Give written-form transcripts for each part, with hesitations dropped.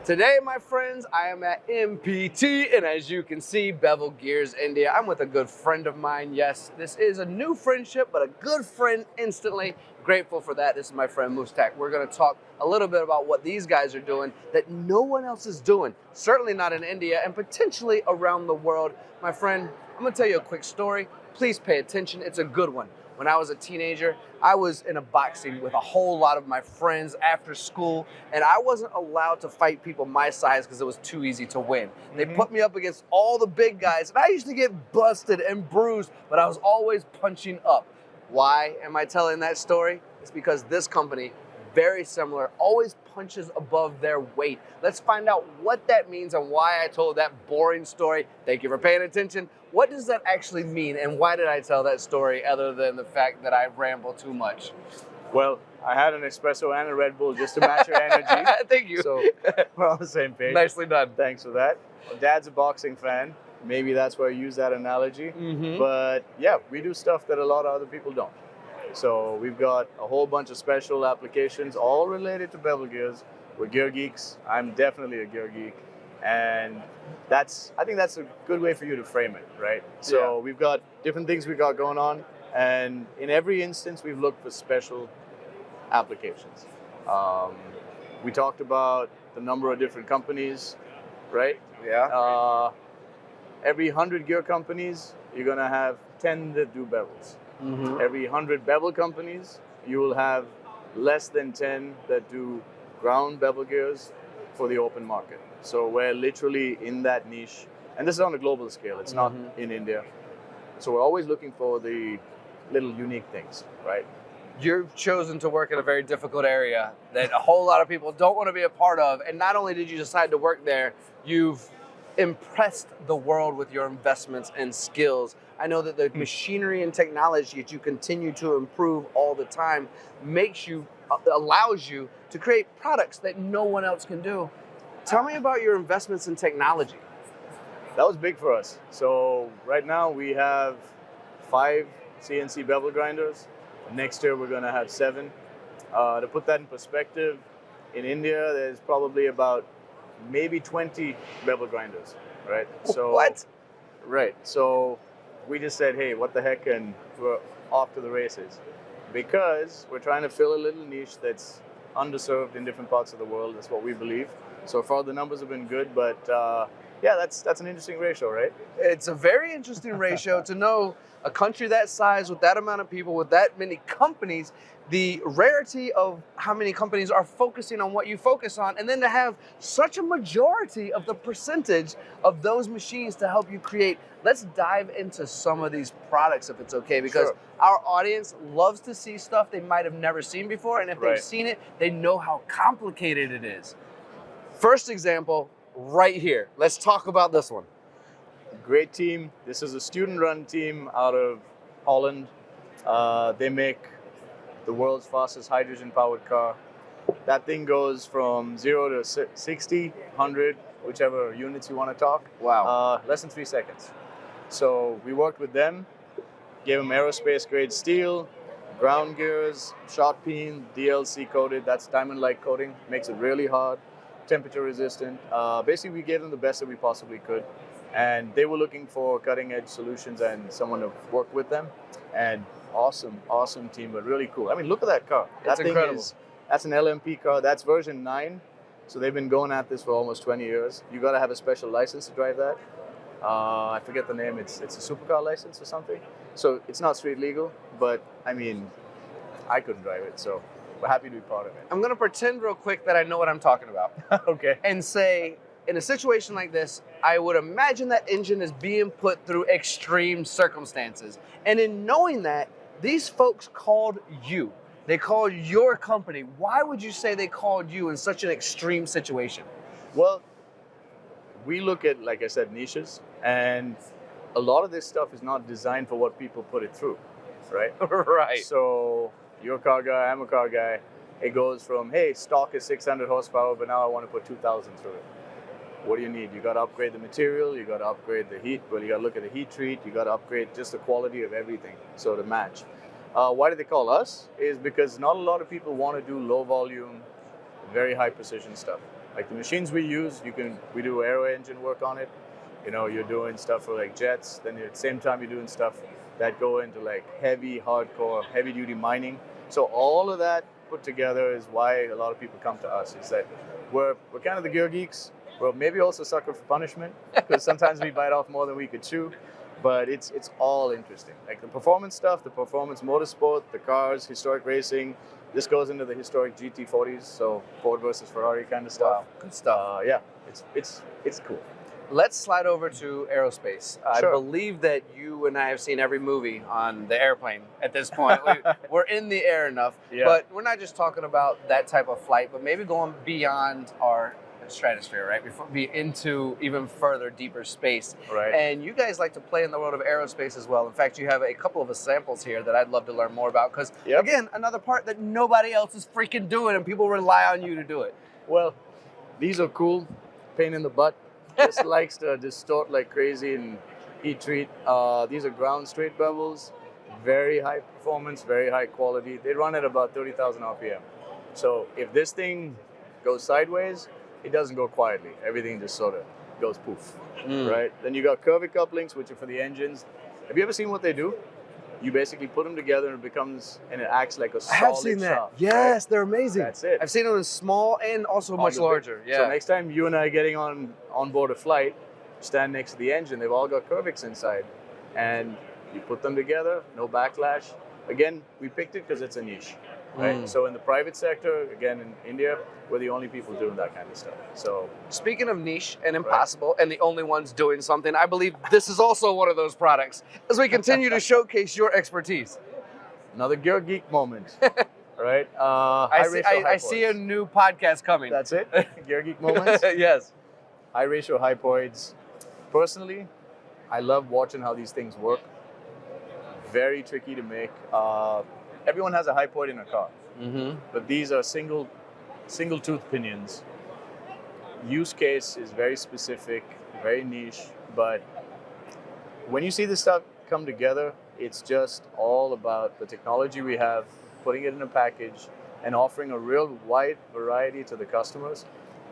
Today, my friends, I am at MPT, and as you can see, Bevel Gears India. I'm with a good friend of mine. Yes, this is a new friendship, but a good friend instantly. Grateful for that. This is my friend Mushtaq. We're going to talk a little bit about what these guys are doing that no one else is doing, certainly not in India, and potentially around the world. My friend, I'm going to tell you a quick story. Please pay attention. It's a good one. When I was a teenager, I was in a boxing with a whole lot of my friends after school, and I wasn't allowed to fight people my size because it was too easy to win. They put me up against all the big guys, and I used to get busted and bruised, but I was always punching up. Why am I telling that story? It's because this company, very similar, always punches above their weight. Let's find out what that means and why I told that boring story. Thank you for paying attention. What does that actually mean, and why did I tell that story other than the fact that I ramble too much? Well, I had an espresso and a Red Bull just to match your energy. Thank you. So we're on the same page. Nicely done. Thanks for that. Well, Dad's a boxing fan. Maybe that's why I use that analogy. But yeah, we do stuff that a lot of other people don't. So we've got a whole bunch of special applications, all related to bevel gears. We're gear geeks. I'm definitely a gear geek. And I think that's a good way for you to frame it, right? So we've got different things we got going on. And in every instance, we've looked for special applications. We talked about the number of different companies, right? Yeah. Every 100 gear companies, you're going to have 10 that do bevels. Every 100 bevel companies, you will have less than 10 that do ground bevel gears for the open market. So we're literally in that niche, and this is on a global scale. It's not in India. So we're always looking for the little unique things, right? You've chosen to work in a very difficult area that a whole lot of people don't want to be a part of. And not only did you decide to work there, you've impressed the world with your investments and skills. I know that the machinery and technology that you continue to improve all the time allows you to create products that no one else can do. Tell me about your investments in technology. That was big for us. So right now we have 5 CNC bevel grinders. Next year we're going to have 7. To put that in perspective, in India there's probably about maybe 20 bevel grinders, right? So what? Right. So we just said, hey, what the heck, and we're off to the races, because we're trying to fill a little niche that's underserved in different parts of the world. That's what we believe. So far the numbers have been good, but yeah, that's an interesting ratio, right? It's a very interesting ratio to know a country that size with that amount of people, with that many companies, the rarity of how many companies are focusing on what you focus on, and then to have such a majority of the percentage of those machines to help you create. Let's dive into some of these products if it's okay, because our audience loves to see stuff they might have never seen before, and if they've seen it, they know how complicated it is. First example, right here. Let's talk about this one. Great team. This is a student-run team out of Holland. They make the world's fastest hydrogen-powered car. That thing goes from 0 to 60, 100, whichever units you want to talk. Wow. Less than 3 seconds. So we worked with them, gave them aerospace-grade steel, ground gears, shot peen, DLC coated. That's diamond-like coating. Makes it really hard, temperature resistant. Basically, we gave them the best that we possibly could. And they were looking for cutting-edge solutions and someone to work with them. And awesome team, but really cool. I mean, look at that car. That's incredible. That's an LMP car. That's version 9. So they've been going at this for almost 20 years. You got to have a special license to drive that. I forget the name. It's a supercar license or something. So it's not street legal, but I mean, I couldn't drive it. So we're happy to be part of it. I'm going to pretend real quick that I know what I'm talking about. Okay. And say, in a situation like this, I would imagine that engine is being put through extreme circumstances. And in knowing that, these folks called you. They called your company. Why would you say they called you in such an extreme situation? Well, we look at, like I said, niches, and a lot of this stuff is not designed for what people put it through, right? Right. So you're a car guy, I'm a car guy. It goes from, hey, stock is 600 horsepower, but now I want to put 2,000 through it. What do you need? You got to upgrade the material, you got to upgrade the heat, well, you got to look at the heat treat, you got to upgrade just the quality of everything, so to match. Why do they call us? Is because not a lot of people want to do low volume, very high precision stuff. Like the machines we use, we do aero engine work on it. You know, you're doing stuff for like jets. Then at the same time, you're doing stuff that go into like heavy, hardcore, heavy duty mining. So all of that put together is why a lot of people come to us. Is that we're kind of the gear geeks. We're maybe also sucker for punishment because sometimes we bite off more than we could chew. But it's all interesting. Like the performance stuff, the performance motorsport, the cars, historic racing. This goes into the historic GT40s, so Ford versus Ferrari kind of stuff. Wow, good stuff. Yeah, it's cool. Let's slide over to aerospace. I Sure. believe that you and I have seen every movie on the airplane at this point. We're in the air enough, Yeah. but we're not just talking about that type of flight, but maybe going beyond our stratosphere, right? Before be into even further, deeper space. Right. And you guys like to play in the world of aerospace as well. In fact, you have a couple of samples here that I'd love to learn more about because, Yep. again, another part that nobody else is freaking doing, and people rely on you to do it. Well, these are cool. Pain in the butt. This likes to distort like crazy and heat treat. These are ground straight bevels. Very high performance, very high quality. They run at about 30,000 RPM. So if this thing goes sideways, it doesn't go quietly. Everything just sort of goes poof, right? Then you got curvix couplings, which are for the engines. Have you ever seen what they do? You basically put them together and it acts like a solid I have seen that. shaft, Yes, right? they're amazing. That's it. I've seen them in small and also much On the big- larger. Yeah. So next time you and I are getting on board a flight, stand next to the engine, they've all got curvix inside. And you put them together, no backlash. Again, we picked it because it's a niche, right? So in the private sector, again in India, we're the only people doing that kind of stuff. So Speaking of niche and impossible and the only ones doing something, I believe this is also one of those products as we continue to showcase your expertise. another gear geek moment, right? I see a new podcast coming. That's it? Gear geek moments? Yes. High ratio hypoids. Personally, I love watching how these things work. Very tricky to make. Everyone has a hypoid in a car, but these are single tooth pinions. Use case is very specific, very niche, but when you see this stuff come together, it's just all about the technology we have, putting it in a package, and offering a real wide variety to the customers.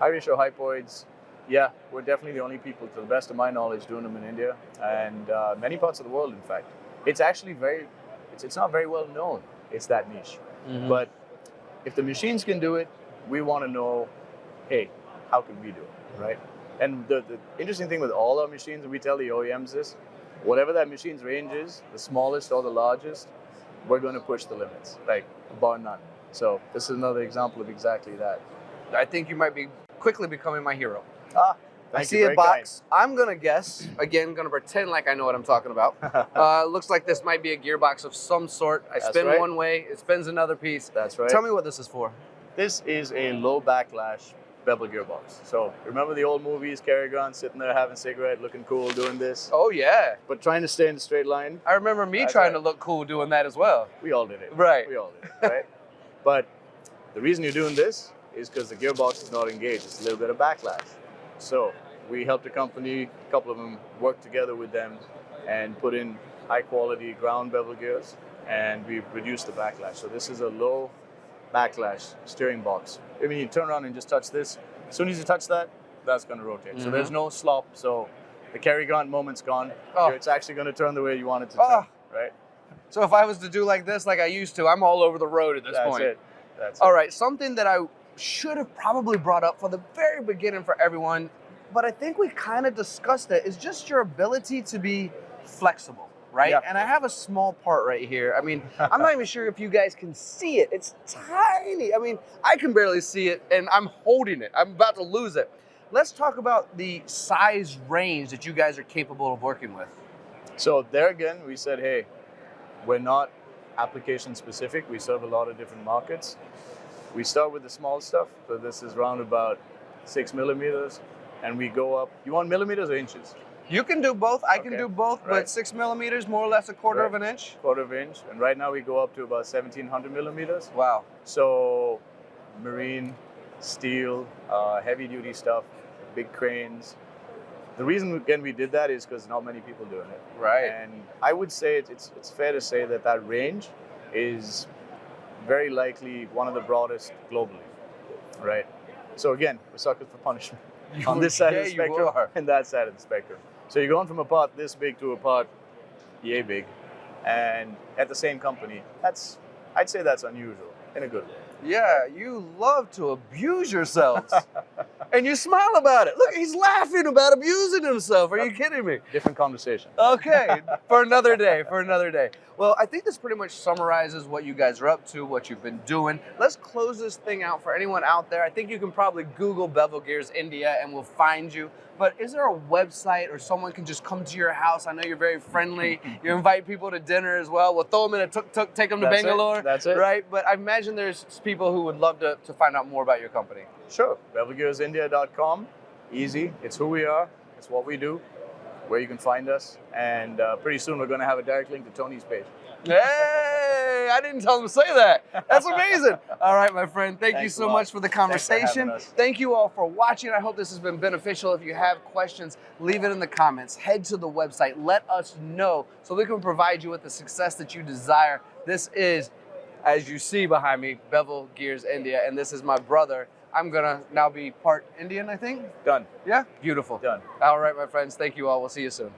High ratio hypoids, yeah, we're definitely the only people, to the best of my knowledge, doing them in India and many parts of the world, in fact. It's actually it's not very well known. It's that niche. But if the machines can do it, we want to know, hey, how can we do it, right? And the interesting thing with all our machines, and we tell the OEMs this, whatever that machine's range is, the smallest or the largest, we're going to push the limits, like bar none. So this is another example of exactly that. I think you might be quickly becoming my hero. I Thank see you, a very box. I'm going to guess, again, going to pretend like I know what I'm talking about. Looks like this might be a gearbox of some sort. I spin right. one way, it spins another piece. That's right. Tell me what this is for. This is a low backlash bevel gearbox. So remember the old movies, Gunn sitting there having a cigarette, looking cool, doing this, Oh, yeah. but trying to stay in a straight line. I remember me That's trying right. to look cool doing that as well. We all did it. Right. We all did it, right? But the reason you're doing this is because the gearbox is not engaged. It's a little bit of backlash. So we helped a company, a couple of them, work together with them and put in high quality ground bevel gears, and we've reduced the backlash. So this is a low backlash steering box. I mean, you turn around and just touch this. As soon as you touch that, that's going to rotate. So there's no slop. So the carry grunt moment's gone. Oh. It's actually going to turn the way you want it to turn, Oh. right? So if I was to do like this, like I used to, I'm all over the road at this That's point. it. That's All it. right, something that I should have probably brought up from the very beginning for everyone, but I think we kind of discussed it, is just your ability to be flexible, right? Yeah. And I have a small part right here. I mean, I'm not even sure if you guys can see it. It's tiny. I mean, I can barely see it, and I'm holding it. I'm about to lose it. Let's talk about the size range that you guys are capable of working with. So there again, we said, hey, we're not application specific. We serve a lot of different markets. We start with the small stuff. So this is round about 6 millimeters, and we go up. You want millimeters or inches? You can do both. I can Okay. do both, but Right. 6 millimeters, more or less a quarter of an inch. Quarter of an inch. And right now we go up to about 1700 millimeters. Wow. So marine, steel, heavy duty stuff, big cranes. The reason, again, we did that is because not many people doing it. Right. And I would say it's fair to say that that range is very likely one of the broadest globally, right? So again, we're suckers for punishment on this side of the Yeah, you spectrum are. and that side of the spectrum. So you're going from a part this big to a part yay big, and at the same company. I'd say that's unusual in a good way. Yeah, you love to abuse yourselves. And you smile about it. Look, he's laughing about abusing himself. Are you kidding me? Different conversation. Okay, for another day, for another day. Well, I think this pretty much summarizes what you guys are up to, what you've been doing. Let's close this thing out for anyone out there. I think you can probably Google Bevel Gears India and we'll find you. But is there a website or someone can just come to your house? I know you're very friendly. You invite people to dinner as well. We'll throw them in a tuk-tuk, take them to Bangalore. That's it. Right? But I imagine there's people who would love to find out more about your company. Sure. BevelGearsIndia.com. Easy. It's who we are. It's what we do. Where you can find us. And pretty soon we're going to have a direct link to Tony's page. Hey, I didn't tell him to say that. That's amazing. All right, my friend. Thank you so much for the conversation. Thank you all for watching. I hope this has been beneficial. If you have questions, leave it in the comments. Head to the website. Let us know so we can provide you with the success that you desire. This is, as you see behind me, Bevel Gears India, and this is my brother. I'm going to now be part Indian, I think. Done. Yeah? Beautiful. Done. All right, my friends. Thank you all. We'll see you soon.